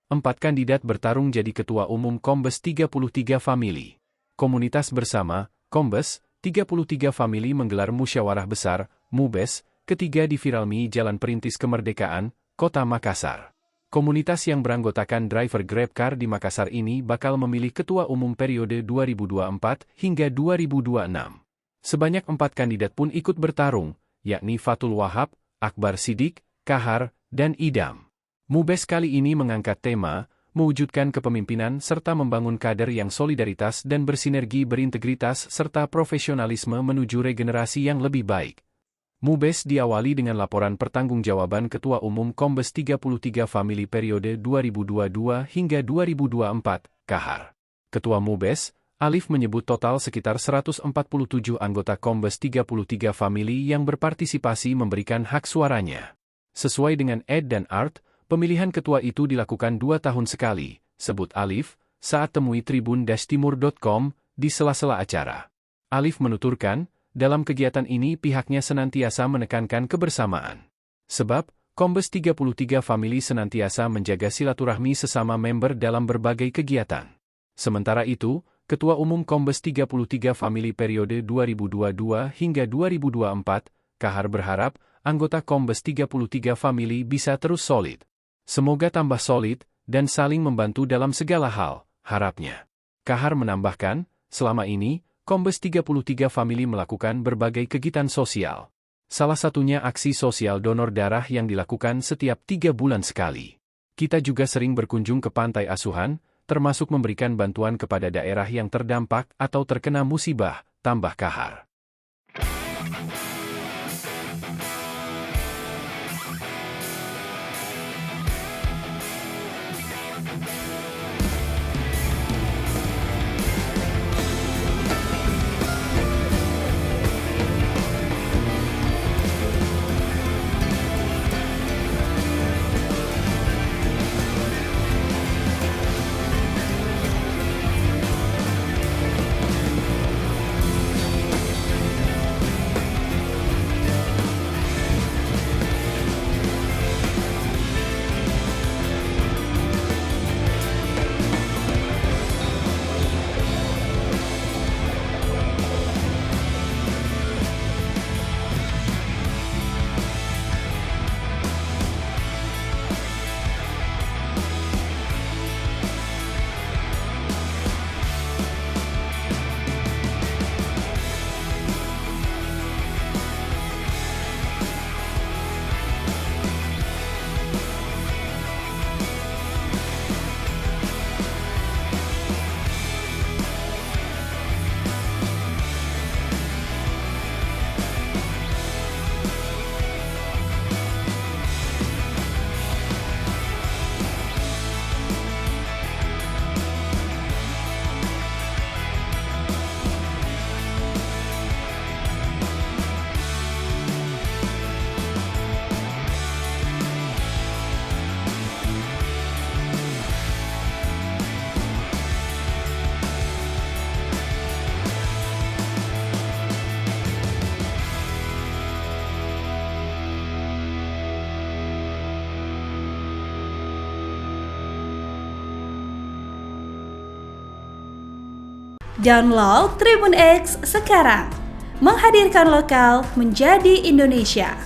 4 kandidat bertarung jadi Ketua Umum Kombes 33 Family. Komunitas Bersama, Kombes 33 Family menggelar musyawarah besar, MUBES, ketiga di Viralmi Jalan Perintis Kemerdekaan, Kota Makassar. Komunitas yang beranggotakan driver GrabCar di Makassar ini bakal memilih Ketua Umum periode 2024 hingga 2026. Sebanyak 4 kandidat pun ikut bertarung, yakni Fatul Wahab, Akbar Sidik, Kahar, dan Idam. MUBES kali ini mengangkat tema, mewujudkan kepemimpinan serta membangun kader yang solidaritas dan bersinergi berintegritas serta profesionalisme menuju regenerasi yang lebih baik. MUBES diawali dengan laporan pertanggungjawaban Ketua Umum Kombes 33 Family periode 2022 hingga 2024, Kahar. Ketua MUBES, Alif menyebut total sekitar 147 anggota Kombes 33 Family yang berpartisipasi memberikan hak suaranya. Sesuai dengan Ed dan Art, pemilihan ketua itu dilakukan 2 tahun sekali, sebut Alif, saat temui tribun-timur.com di sela-sela acara. Alif menuturkan, dalam kegiatan ini pihaknya senantiasa menekankan kebersamaan. Sebab, Kombes 33 Family senantiasa menjaga silaturahmi sesama member dalam berbagai kegiatan. Sementara itu, Ketua Umum Kombes 33 Family periode 2022 hingga 2024, Kahar berharap, anggota Kombes 33 Family bisa terus solid. Semoga tambah solid, dan saling membantu dalam segala hal, harapnya. Kahar menambahkan, selama ini, Kombes 33 Family melakukan berbagai kegiatan sosial. Salah satunya aksi sosial donor darah yang dilakukan setiap 3 bulan sekali. Kita juga sering berkunjung ke pantai asuhan, termasuk memberikan bantuan kepada daerah yang terdampak atau terkena musibah, tambah Kahar. Download Tribun X sekarang, menghadirkan lokal menjadi Indonesia.